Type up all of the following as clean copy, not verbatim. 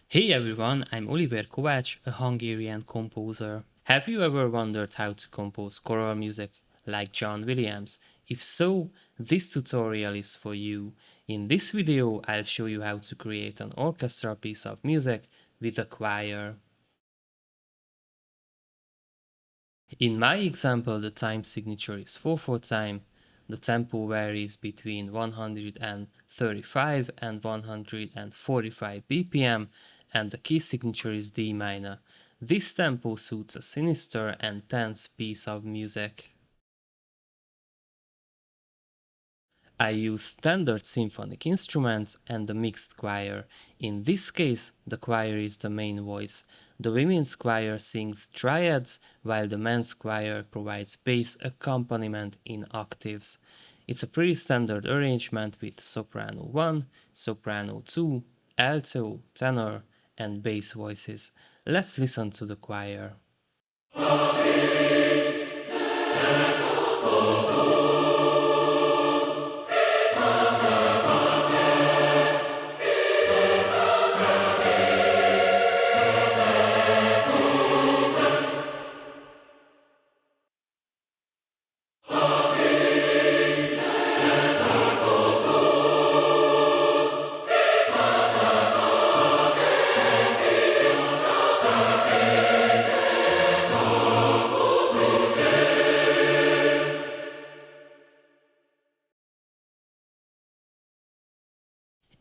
Hey everyone, I'm Oliver Kovács, a Hungarian composer. Have you ever wondered how to compose choral music like John Williams? If so, this tutorial is for you. In this video, I'll show you how to create an orchestral piece of music with a choir. In my example, the time signature is 4/4 time. The tempo varies between 135 and 145 BPM, and the key signature is D minor. This tempo suits a sinister and tense piece of music. I use standard symphonic instruments and a mixed choir. In this case, the choir is the main voice. The women's choir sings triads, while the men's choir provides bass accompaniment in octaves. It's a pretty standard arrangement with soprano 1, soprano 2, alto, tenor, and bass voices. Let's listen to the choir.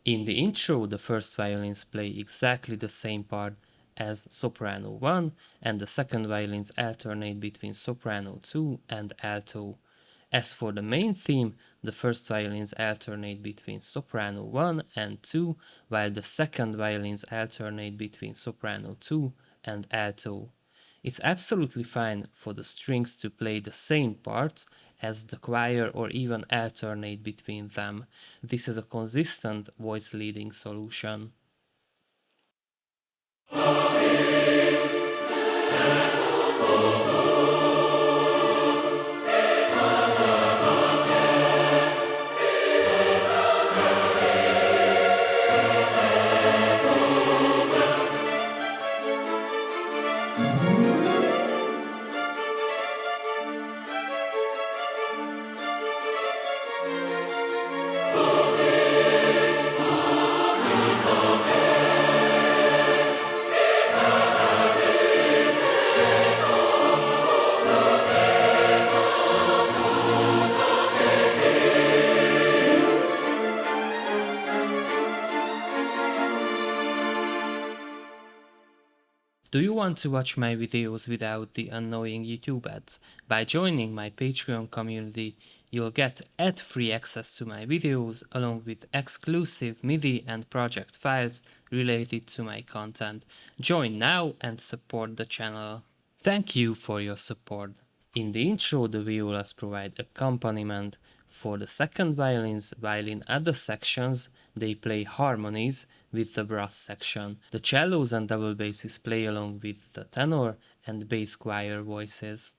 In the intro, the first violins play exactly the same part as soprano 1, and the second violins alternate between soprano 2 and alto. As for the main theme, the first violins alternate between soprano 1 and 2, while the second violins alternate between soprano 2 and alto. It's absolutely fine for the strings to play the same part as the choir or even alternate between them. This is a consistent voice leading solution. Do you want to watch my videos without the annoying YouTube ads? By joining my Patreon community, you'll get ad-free access to my videos along with exclusive MIDI and project files related to my content. Join now and support the channel. Thank you for your support. In the intro, the violas provide accompaniment. For the second violins, while in other sections, they play harmonies with the brass section. The cellos and double basses play along with the tenor and bass choir voices.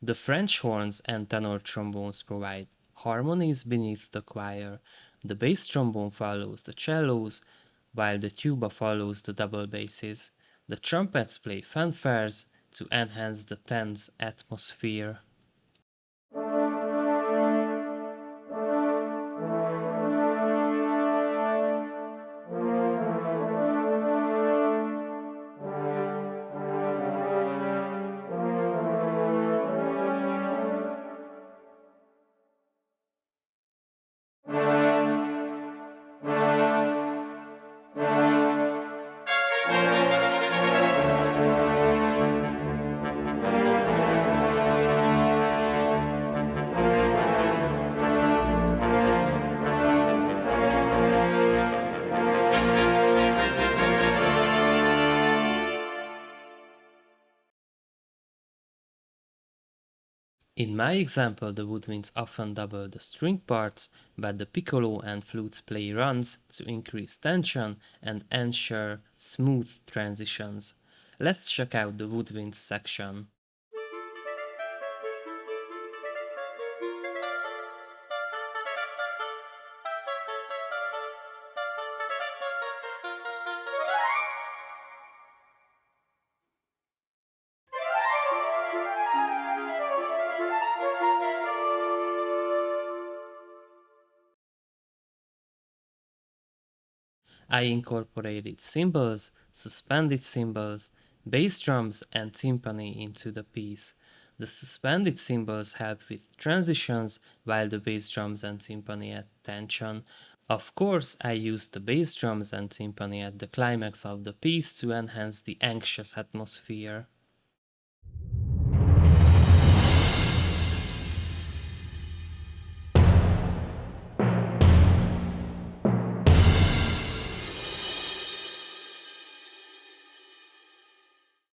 The French horns and tenor trombones provide harmonies beneath the choir. The bass trombone follows the cellos, while the tuba follows the double basses. The trumpets play fanfares to enhance the tense atmosphere. In my example, the woodwinds often double the string parts, but the piccolo and flutes play runs to increase tension and ensure smooth transitions. Let's check out the woodwinds section. I incorporated cymbals, suspended cymbals, bass drums, and timpani into the piece. The suspended cymbals help with transitions, while the bass drums and timpani add tension. Of course, I used the bass drums and timpani at the climax of the piece to enhance the anxious atmosphere.